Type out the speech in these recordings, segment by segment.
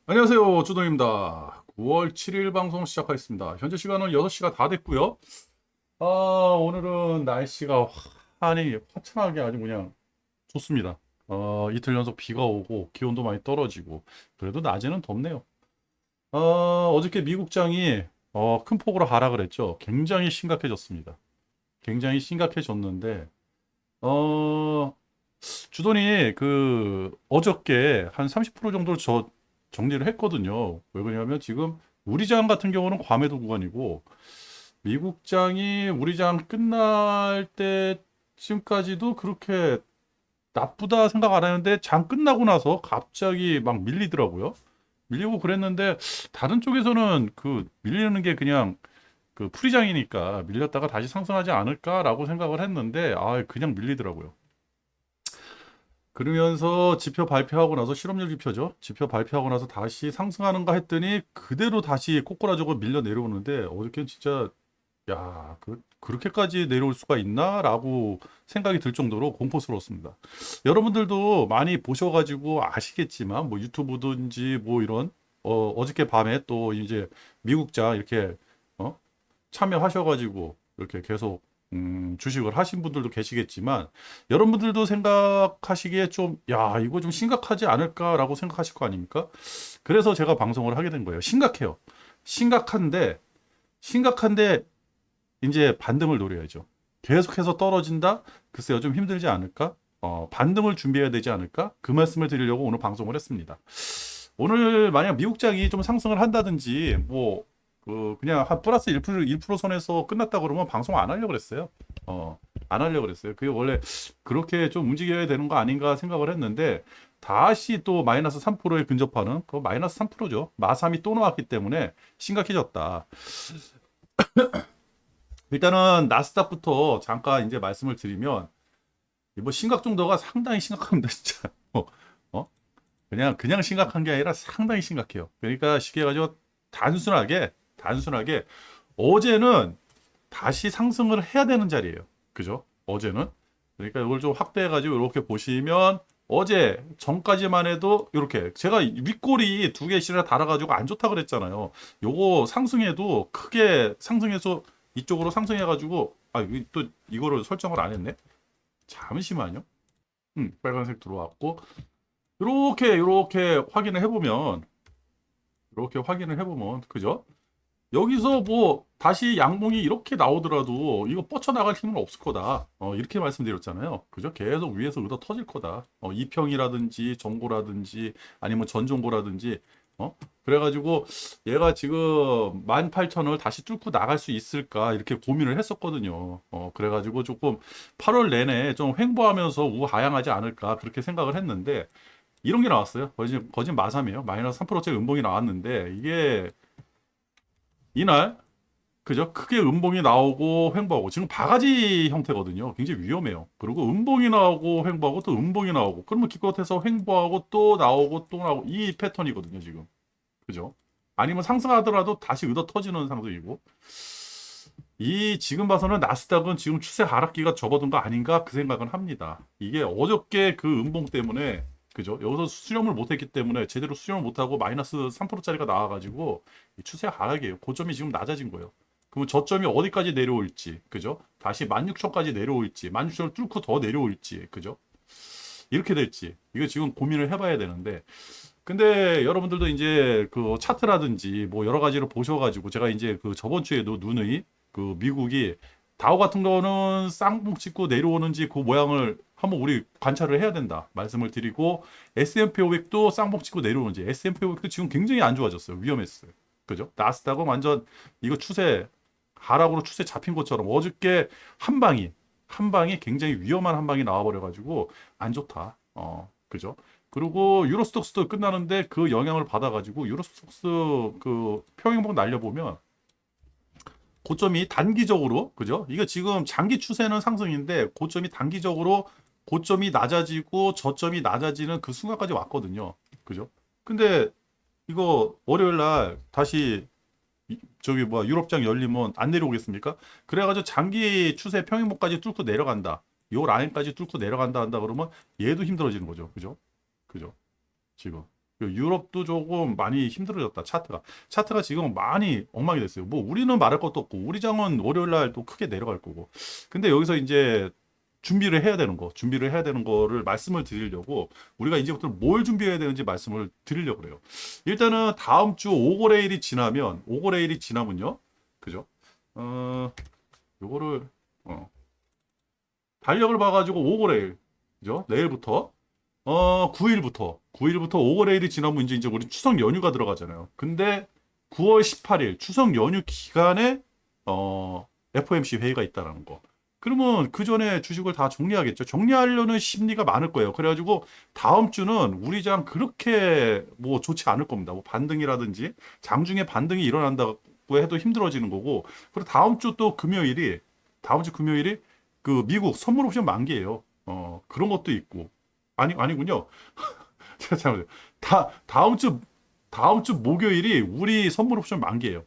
안녕하세요. 주동입니다. 9월 7일 방송 시작하겠습니다. 현재 시간은 6시가 다 됐고요. 오늘은 날씨가 화창하게 아주 그냥 좋습니다. 이틀 연속 비가 오고 기온도 많이 떨어지고 그래도 낮에는 덥네요. 어저께 미국장이 큰 폭으로 하락을 했죠. 굉장히 심각해졌습니다. 굉장히 심각해졌는데 어, 주돈이 어저께 한 30% 정도 정리를 했거든요. 왜 그러냐면 지금 우리 장 같은 경우는 과매도 구간이고 미국 장이 우리 장 끝날 때쯤까지도 그렇게 나쁘다 생각 안 했는데 장 끝나고 나서 갑자기 막 밀리더라고요. 밀리고 그랬는데 다른 쪽에서는 그 밀리는 게 그냥 그 풀이장이니까 밀렸다가 다시 상승하지 않을까라고 생각을 했는데 그냥 밀리더라고요. 그러면서 지표 발표하고 나서 실업률 지표죠. 지표 발표하고 나서 다시 상승하는가 했더니 그대로 다시 꼬꾸라지고 밀려 내려오는데 어저께는 진짜 그렇게까지 내려올 수가 있나라고 생각이 들 정도로 공포스러웠습니다. 여러분들도 많이 보셔가지고 아시겠지만 뭐 유튜브든지 뭐 이런 어저께 밤에 또 이제 미국장 이렇게 어? 참여하셔가지고 이렇게 계속 주식을 하신 분들도 계시겠지만 여러분들도 생각하시기에 좀 이거 좀 심각하지 않을까라고 생각하실 거 아닙니까? 그래서 제가 방송을 하게 된 거예요. 심각해요. 심각한데 심각한데 이제 반등을 노려야죠. 계속해서 떨어진다? 글쎄요, 좀 힘들지 않을까? 반등을 준비해야 되지 않을까? 그 말씀을 드리려고 오늘 방송을 했습니다. 오늘 만약 미국장이 좀 상승을 한다든지 그냥 한 플러스 1% 선에서 끝났다 그러면 방송 안 하려고 그랬어요. 안 하려고 그랬어요. 그게 원래 그렇게 좀 움직여야 되는 거 아닌가 생각을 했는데 다시 또 마이너스 3%에 근접하는 그 마이너스 3%죠. 마삼이 또 나왔기 때문에 심각해졌다. 일단은 나스닥부터 잠깐 이제 말씀을 드리면 뭐 심각 정도가 상당히 심각합니다, 진짜. 어? 그냥 심각한 게 아니라 상당히 심각해요. 그러니까 쉽게 해가지고 단순하게 어제는 다시 상승을 해야 되는 자리예요. 그죠? 어제는. 그러니까 이걸 좀 확대해가지고 이렇게 보시면 어제 전까지만 해도 이렇게 제가 윗꼬리 두 개씩이나 달아가지고 안 좋다 그랬잖아요. 요거 상승해도 크게 상승해서 이쪽으로 상승해가지고 또 이거를 설정을 안 했네. 잠시만요. 빨간색 들어왔고 이렇게 확인을 해보면 그죠? 여기서 뭐 다시 양봉이 이렇게 나오더라도 이거 뻗쳐나갈 힘은 없을 거다. 이렇게 말씀드렸잖아요. 그죠? 계속 위에서 얻어 터질 거다. 이평이라든지 정고라든지 아니면 전정고라든지 그래가지고 얘가 지금 18,000을 다시 뚫고 나갈 수 있을까 이렇게 고민을 했었거든요. 그래가지고 조금 8월 내내 좀 횡보하면서 우하향하지 않을까 그렇게 생각을 했는데 이런 게 나왔어요. 거진 마삼이에요. 마이너스 3%짜리 음봉이 나왔는데 이게 이날 그죠? 크게 음봉이 나오고 횡보하고 지금 바가지 형태거든요. 굉장히 위험해요. 그리고 음봉이 나오고 횡보하고 또 음봉이 나오고 그러면 기껏해서 횡보하고 또 나오고 또 나오고 이 패턴이거든요. 지금 그죠? 아니면 상승하더라도 다시 얻어 터지는 상승이고 이 지금 봐서는 나스닥은 지금 추세 하락기가 접어든 거 아닌가 그 생각은 합니다. 이게 어저께 그 음봉 때문에 그죠? 여기서 수렴을 못했기 때문에 제대로 수렴을 못하고 마이너스 3%짜리가 나와가지고 이 추세 하락이에요. 고점이 지금 낮아진 거예요. 그러면 저점이 어디까지 내려올지, 그죠? 다시 16,000까지 내려올지, 16,000을 뚫고 더 내려올지, 그죠? 이렇게 될지, 이거 지금 고민을 해봐야 되는데, 근데 여러분들도 이제 그 차트라든지 뭐 여러 가지를 보셔가지고 제가 이제 그 저번 주에도 누누이 그 미국이 다우 같은 거는 쌍봉 찍고 내려오는지 그 모양을 한번 우리 관찰을 해야 된다 말씀을 드리고 S&P 500도 쌍봉 찍고 내려오는지 S&P 500도 지금 굉장히 안 좋아졌어요. 위험했어요. 그죠? 나스닥은 완전 이거 추세 하락으로 추세 잡힌 것처럼 어저께 한 방이 굉장히 위험한 한 방이 나와버려가지고 안 좋다. 그죠? 그리고 유로스톡스도 끝나는데 그 영향을 받아가지고 유로스톡스 그 평행봉 날려보면 고점이 단기적으로 그죠? 이게 지금 장기 추세는 상승인데 고점이 단기적으로 고점이 낮아지고 저점이 낮아지는 그 순간까지 왔거든요. 그죠? 근데 이거 월요일 날 다시 저기 뭐야 유럽장 열리면 안 내려오겠습니까? 그래가지고 장기 추세 평행봉까지 뚫고 내려간다. 요 라인까지 뚫고 내려간다 한다 그러면 얘도 힘들어지는 거죠. 그죠? 그죠? 지금. 유럽도 조금 많이 힘들어졌다. 차트가 지금 많이 엉망이 됐어요. 뭐 우리는 말할 것도 없고 우리 장은 월요일 날 또 크게 내려갈 거고. 근데 여기서 이제 준비를 해야 되는 거를 말씀을 드리려고 우리가 이제부터 뭘 준비해야 되는지 말씀을 드리려고 그래요. 일단은 다음 주 오고레일이 지나면요. 그죠? 어, 요거를 달력을 봐가지고 오고레일 그죠? 내일부터 9일부터 오거레일이 지나면 이제 우리 추석 연휴가 들어가잖아요. 근데 9월 18일 추석 연휴 기간에 FOMC 회의가 있다라는 거. 그러면 그 전에 주식을 다 정리하겠죠. 정리하려는 심리가 많을 거예요. 그래가지고 다음 주는 우리장 그렇게 뭐 좋지 않을 겁니다. 뭐 반등이라든지 장중에 반등이 일어난다고 해도 힘들어지는 거고. 그리고 다음 주 금요일이 그 미국 선물 옵션 만기예요. 그런 것도 있고. 아니군요. 잠깐만요. 다음 주 목요일이 우리 선물 옵션 만기예요.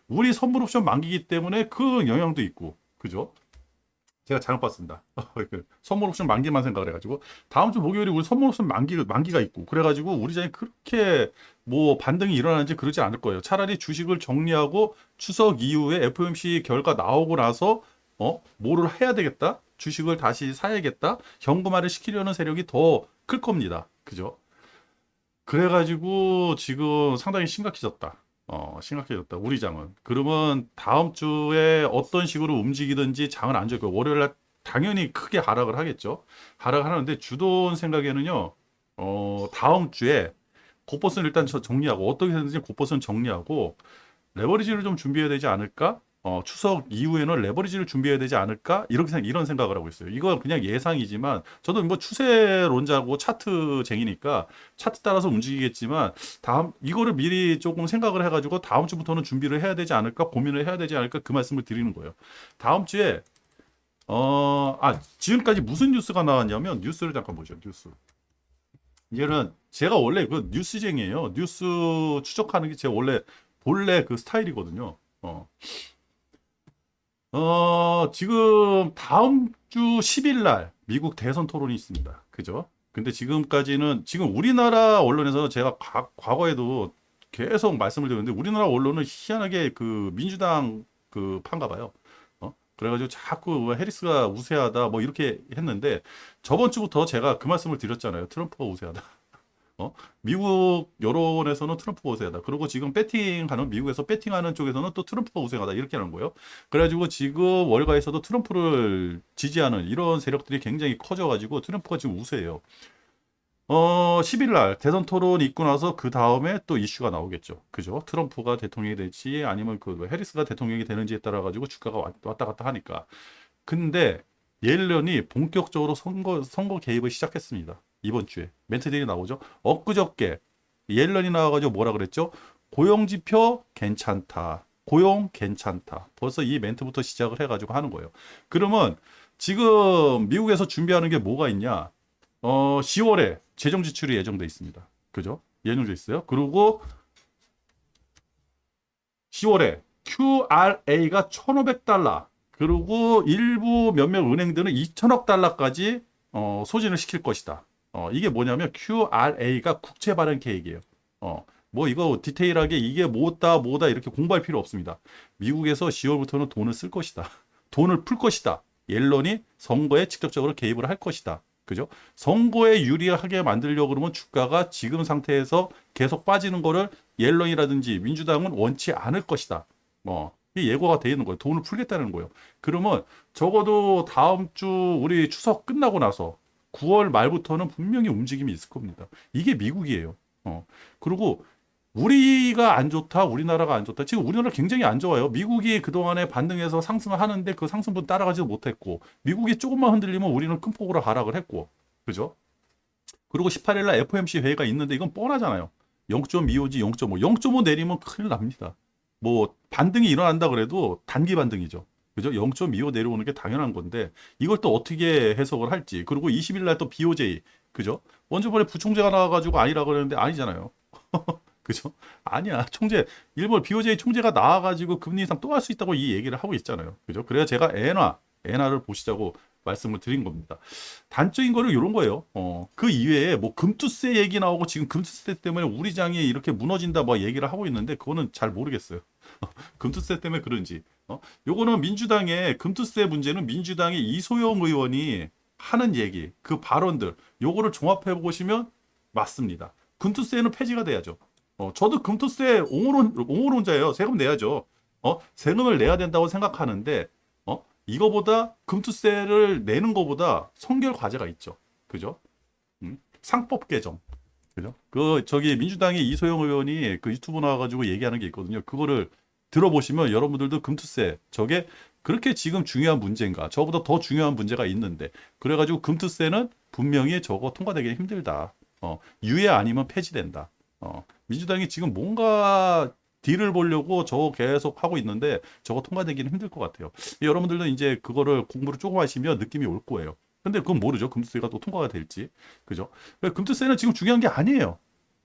우리 선물 옵션 만기이기 때문에 그 영향도 있고. 그죠? 제가 잘못 봤습니다. 선물 옵션 만기만 생각을 해가지고 다음 주 목요일이 우리 선물 옵션 만기가 있고 그래가지고 우리 장이 그렇게 뭐 반등이 일어나는지 그러지 않을 거예요. 차라리 주식을 정리하고 추석 이후에 FOMC 결과 나오고 나서 뭐를 해야 되겠다. 주식을 다시 사야겠다. 현금화를 시키려는 세력이 더 클 겁니다. 그죠? 그래가지고 지금 상당히 심각해졌다. 심각해졌다. 우리 장은. 그러면 다음 주에 어떤 식으로 움직이든지 장은 안 좋고 월요일 날 당연히 크게 하락을 하겠죠. 하락하는데 주돈 생각에는요. 다음 주에 곧버스는 일단 정리하고 어떻게 되는지 곧버스는 정리하고 레버리지를 좀 준비해야 되지 않을까? 추석 이후에는 레버리지를 준비해야 되지 않을까? 이런 생각을 하고 있어요. 이건 그냥 예상이지만, 저도 뭐 추세론자고 차트쟁이니까, 차트 따라서 움직이겠지만, 이거를 미리 조금 생각을 해가지고, 다음 주부터는 준비를 해야 되지 않을까? 고민을 해야 되지 않을까? 그 말씀을 드리는 거예요. 다음 주에, 지금까지 무슨 뉴스가 나왔냐면, 뉴스를 잠깐 보죠, 뉴스. 이제는 제가 원래 그 뉴스쟁이에요. 뉴스 추적하는 게 제 본래 그 스타일이거든요. 지금 다음 주 10일 날 미국 대선 토론이 있습니다. 그죠? 근데 지금 우리나라 언론에서 제가 과거에도 계속 말씀을 드렸는데 우리나라 언론은 희한하게 그 민주당 그 판가 봐요. 그래가지고 자꾸 뭐 해리스가 우세하다 뭐 이렇게 했는데 저번 주부터 제가 그 말씀을 드렸잖아요. 트럼프가 우세하다. 미국 여론에서는 트럼프가 우세하다. 그리고 지금 미국에서 배팅하는 쪽에서는 또 트럼프가 우세하다. 이렇게 하는 거예요. 그래가지고 지금 월가에서도 트럼프를 지지하는 이런 세력들이 굉장히 커져가지고 트럼프가 지금 우세해요. 10일 날 대선 토론 있고 나서 그 다음에 또 이슈가 나오겠죠. 그죠? 트럼프가 대통령이 될지 아니면 그 해리스가 대통령이 되는지에 따라 가지고 주가가 왔다 갔다 하니까. 근데 옐런이 본격적으로 선거 개입을 시작했습니다. 이번 주에 멘트들이 나오죠. 엊그저께 옐런이 나와가지고 뭐라 그랬죠? 고용 지표 괜찮다. 고용 괜찮다. 벌써 이 멘트부터 시작을 해가지고 하는 거예요. 그러면 지금 미국에서 준비하는 게 뭐가 있냐? 10월에 재정 지출이 예정돼 있습니다. 그죠? 예정돼 있어요. 그리고 10월에 QRA가 1,500달러. 그리고 일부 몇몇 은행들은 2천억 달러까지 소진을 시킬 것이다. 이게 뭐냐면 QRA가 국채 발행 계획이에요. 뭐 이거 디테일하게 이게 뭐다 이렇게 공부할 필요 없습니다. 미국에서 10월부터는 돈을 쓸 것이다. 돈을 풀 것이다. 옐런이 선거에 직접적으로 개입을 할 것이다. 그죠? 선거에 유리하게 만들려고 그러면 주가가 지금 상태에서 계속 빠지는 거를 옐런이라든지 민주당은 원치 않을 것이다. 이 예고가 되어 있는 거예요. 돈을 풀겠다는 거예요. 그러면 적어도 다음 주 우리 추석 끝나고 나서 9월 말부터는 분명히 움직임이 있을 겁니다. 이게 미국이에요. 그리고 우리가 안 좋다, 우리나라가 안 좋다. 지금 우리나라 굉장히 안 좋아요. 미국이 그동안에 반등해서 상승을 하는데 그 상승분 따라가지도 못했고, 미국이 조금만 흔들리면 우리는 큰 폭으로 하락을 했고, 그죠? 그리고 18일 날 FOMC 회의가 있는데 이건 뻔하잖아요. 0.25지 0.5. 0.5 내리면 큰일 납니다. 뭐 반등이 일어난다 그래도 단기 반등이죠. 그죠? 0.25 내려오는 게 당연한 건데 이걸 또 어떻게 해석을 할지. 그리고 20일 날 또 BOJ. 그죠? 먼저 번에 부총재가 나와가지고 아니라고 그랬는데 아니잖아요. 그죠? 아니야. 일본 BOJ 총재가 나와가지고 금리 인상 또 할 수 있다고 이 얘기를 하고 있잖아요. 그죠? 그래야 제가 엔화를 보시자고 말씀을 드린 겁니다. 단적인 거는 이런 거예요. 그 이외에 뭐 금투세 얘기 나오고 지금 금투세 때문에 우리 장이 이렇게 무너진다 뭐 얘기를 하고 있는데 그거는 잘 모르겠어요. 금투세 때문에 그런지. 요거는 민주당의 금투세 문제는 민주당의 이소영 의원이 하는 얘기, 그 발언들, 요거를 종합해 보시면 맞습니다. 금투세는 폐지가 돼야죠. 저도 금투세 옹호론자예요. 세금 내야죠. 세금을 내야 된다고 생각하는데, 이거보다 금투세를 내는 것보다 선결 과제가 있죠. 그죠? 상법 개정. 그죠? 저기 민주당의 이소영 의원이 그 유튜브 나와가지고 얘기하는 게 있거든요. 그거를 들어보시면 여러분들도 금투세, 저게 그렇게 지금 중요한 문제인가? 저보다 더 중요한 문제가 있는데. 그래가지고 금투세는 분명히 저거 통과되기 힘들다. 유예 아니면 폐지된다. 민주당이 지금 뭔가 딜을 보려고 저거 계속 하고 있는데 저거 통과되기는 힘들 것 같아요. 여러분들도 이제 그거를 공부를 조금 하시면 느낌이 올 거예요. 근데 그건 모르죠. 금투세가 또 통과가 될지. 그죠? 금투세는 지금 중요한 게 아니에요.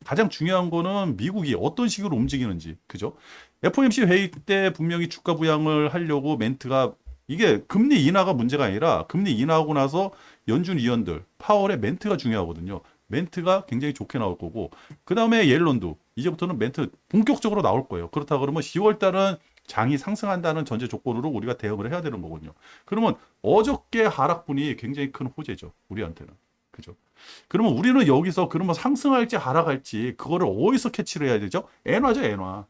가장 중요한 거는 미국이 어떤 식으로 움직이는지. 그죠? FOMC 회의 때 분명히 주가 부양을 하려고 멘트가 이게 금리 인하가 문제가 아니라 금리 인하하고 나서 연준 위원들 파월의 멘트가 중요하거든요. 멘트가 굉장히 좋게 나올 거고 그 다음에 옐런도 이제부터는 멘트 본격적으로 나올 거예요. 그렇다 그러면 10월 달은 장이 상승한다는 전제 조건으로 우리가 대응을 해야 되는 거거든요. 그러면 어저께 하락분이 굉장히 큰 호재죠. 우리한테는. 그죠? 그러면 우리는 여기서 그러면 상승할지 하락할지 그거를 어디서 캐치를 해야 되죠? 엔화죠, 엔화.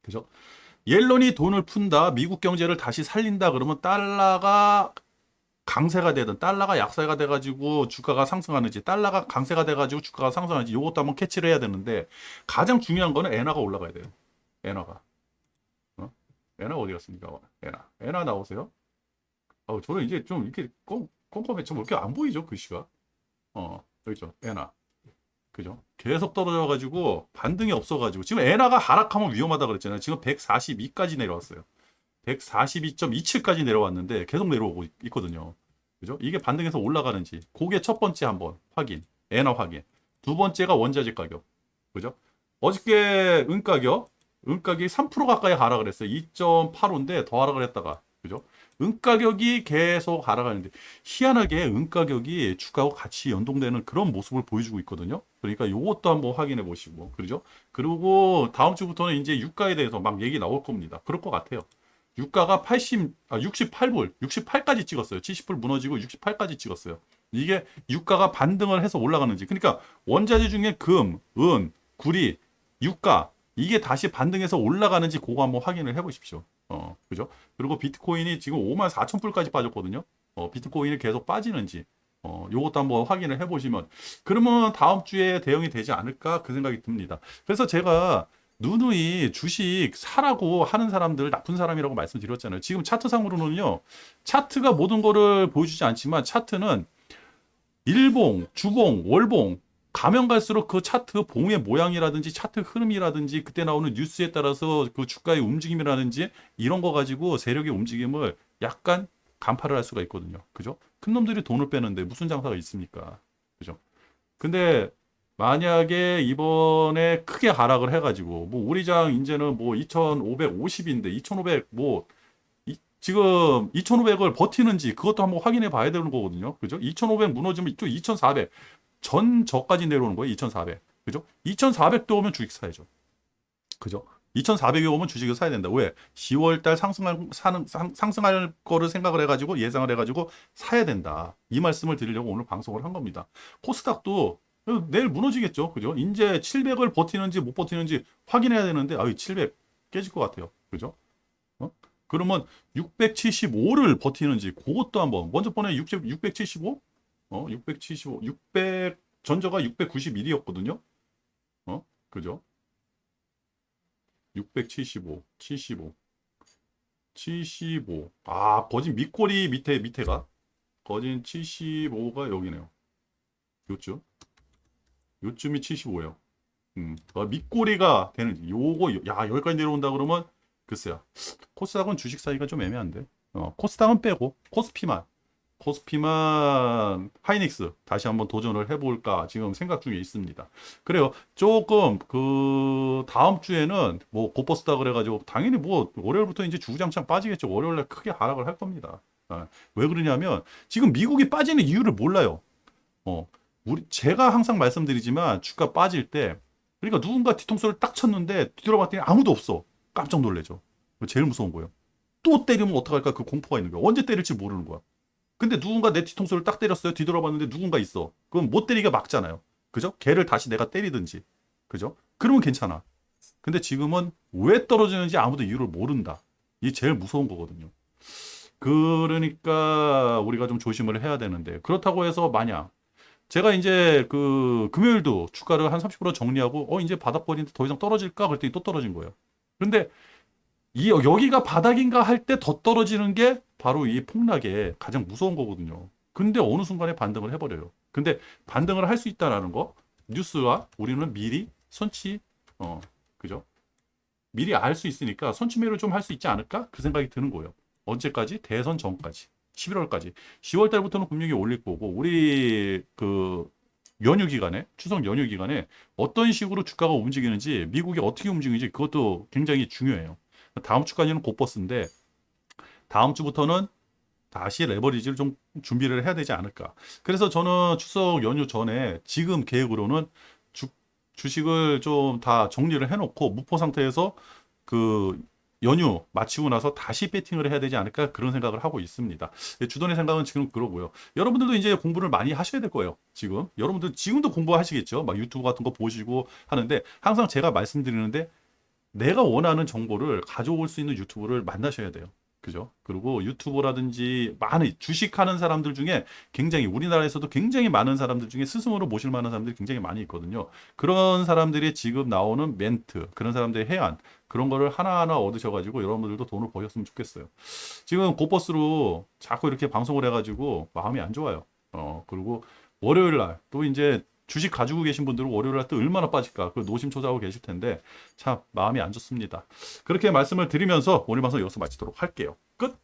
그죠? 옐런이 돈을 푼다, 미국 경제를 다시 살린다 그러면 달러가 강세가 되든 달러가 약세가 돼가지고 주가가 상승하는지 달러가 강세가 돼가지고 주가가 상승하는지 이것도 한번 캐치를 해야 되는데 가장 중요한 거는 엔화가 올라가야 돼요. 엔화가. 엔화 어디 갔습니까? 엔화 나오세요? 저는 이제 좀 이렇게 꼼꼼해. 좀 이렇게 안 보이죠, 글씨가. 여기 있죠. 엔화. 그죠? 계속 떨어져가지고 반등이 없어가지고 지금 엔화가 하락하면 위험하다 그랬잖아요. 지금 142까지 내려왔어요. 142.27까지 내려왔는데 계속 내려오고 있거든요. 그죠? 이게 반등해서 올라가는지 그게 첫 번째 한번 확인. 엔화 확인. 두 번째가 원자재 가격. 그죠? 어저께 은가격이 3% 가까이 하락을 했어요. 2.85인데 더 하락을 했다가 그죠? 은가격이 계속 하락하는데 희한하게 은가격이 주가와 같이 연동되는 그런 모습을 보여주고 있거든요. 그러니까 이것도 한번 확인해 보시고 그러죠. 그리고 다음 주부터는 이제 유가에 대해서 막 얘기 나올 겁니다. 그럴 것 같아요. 유가가 68불, 68까지 찍었어요. 70불 무너지고 68까지 찍었어요. 이게 유가가 반등을 해서 올라가는지. 그러니까 원자재 중에 금, 은, 구리, 유가 이게 다시 반등해서 올라가는지 그거 한번 확인을 해 보십시오. 그죠? 그리고 비트코인이 지금 54,000불까지 빠졌거든요. 비트코인이 계속 빠지는지 요것도 한번 확인을 해보시면 그러면 다음 주에 대응이 되지 않을까 그 생각이 듭니다. 그래서 제가 누누이 주식 사라고 하는 사람들 나쁜 사람이라고 말씀드렸잖아요. 지금 차트상으로는요. 차트가 모든 거를 보여주지 않지만 차트는 일봉, 주봉, 월봉 가면 갈수록 그 차트 봉의 모양이라든지 차트 흐름이라든지 그때 나오는 뉴스에 따라서 그 주가의 움직임이라든지 이런 거 가지고 세력의 움직임을 약간 간파를 할 수가 있거든요. 그죠? 큰 놈들이 돈을 빼는데 무슨 장사가 있습니까? 그죠? 근데 만약에 이번에 크게 하락을 해가지고 뭐 우리장 이제는 뭐 2,550인데 2,500 뭐 지금 2,500을 버티는지 그것도 한번 확인해 봐야 되는 거거든요. 그죠? 2,500 무너지면 또 2,400 전 저까지 내려오는 거예요. 2,400 그죠? 2,400도 오면 주식 사야죠. 그죠? 2,400이 오면 주식을 사야 된다. 왜? 10월 달 상승할 거를 생각을 해가지고 예상을 해가지고 사야 된다. 이 말씀을 드리려고 오늘 방송을 한 겁니다. 코스닥도 내일 무너지겠죠. 그죠? 이제 700을 버티는지 못 버티는지 확인해야 되는데, 700 깨질 것 같아요. 그죠? 그러면 675를 버티는지 그것도 한번 먼저 번에 675? 600 전저가 691이었거든요. 그죠? 675, 75. 거진 밑꼬리 밑에가 거진 75가 여기네요. 요쯤이 75예요. 밑꼬리가 되는지 요거 여기까지 내려온다 그러면 글쎄요. 코스닥은 주식 사기가 좀 애매한데. 코스닥은 빼고 코스피만 하이닉스 다시 한번 도전을 해볼까 지금 생각 중에 있습니다. 그래요. 조금 그 다음 주에는 뭐 고퍼스다 그래가지고 당연히 뭐 월요일부터 이제 주구장창 빠지겠죠. 월요일날 크게 하락을 할 겁니다. 왜 그러냐면 지금 미국이 빠지는 이유를 몰라요. 어, 제가 항상 말씀드리지만 주가 빠질 때 그러니까 누군가 뒤통수를 딱 쳤는데 뒤돌아봤더니 아무도 없어. 깜짝 놀래죠. 제일 무서운 거예요. 또 때리면 어떡할까 그 공포가 있는 거야. 언제 때릴지 모르는 거야. 근데 누군가 내 뒤통수를 딱 때렸어요. 뒤돌아봤는데 누군가 있어. 그럼 못 때리게 막잖아요. 그죠? 걔를 다시 내가 때리든지. 그죠? 그러면 괜찮아. 근데 지금은 왜 떨어지는지 아무도 이유를 모른다. 이게 제일 무서운 거거든요. 그러니까 우리가 좀 조심을 해야 되는데 그렇다고 해서 만약 제가 이제 그 금요일도 주가를 한 30% 정리하고 이제 바닥권인데 더 이상 떨어질까 그랬더니 또 떨어진 거예요. 근데 이 여기가 바닥인가 할 때 더 떨어지는 게 바로 이 폭락의 가장 무서운 거거든요. 근데 어느 순간에 반등을 해버려요. 근데 반등을 할 수 있다라는 거 뉴스와 우리는 미리 선취 그죠? 미리 알 수 있으니까 선취매를 좀 할 수 있지 않을까? 그 생각이 드는 거예요. 언제까지? 대선 전까지. 11월까지. 10월 달부터는 분명히 올릴 거고 우리 그 연휴 기간에 추석 연휴 기간에 어떤 식으로 주가가 움직이는지 미국이 어떻게 움직이는지 그것도 굉장히 중요해요. 다음 주까지는 곧버스인데 다음 주부터는 다시 레버리지를 좀 준비를 해야 되지 않을까. 그래서 저는 추석 연휴 전에 지금 계획으로는 주식을 좀 다 정리를 해놓고 무포 상태에서 그 연휴 마치고 나서 다시 배팅을 해야 되지 않을까 그런 생각을 하고 있습니다. 주돈의 생각은 지금 그러고요. 여러분들도 이제 공부를 많이 하셔야 될 거예요. 지금 여러분들 지금도 공부하시겠죠. 막 유튜브 같은 거 보시고 하는데 항상 제가 말씀드리는데 내가 원하는 정보를 가져올 수 있는 유튜브를 만나셔야 돼요. 그죠? 그리고 유튜버라든지 많은 주식하는 사람들 중에 굉장히 우리나라에서도 굉장히 많은 사람들 중에 스승으로 모실 만한 사람들이 굉장히 많이 있거든요. 그런 사람들이 지금 나오는 멘트, 그런 사람들의 해안, 그런 거를 하나하나 얻으셔가지고 여러분들도 돈을 버셨으면 좋겠어요. 지금 곧버스로 자꾸 이렇게 방송을 해가지고 마음이 안 좋아요. 그리고 월요일 날 또 이제 주식 가지고 계신 분들은 월요일 날 또 얼마나 빠질까 그 노심초사하고 계실 텐데 참 마음이 안 좋습니다. 그렇게 말씀을 드리면서 오늘 방송 여기서 마치도록 할게요. 끝.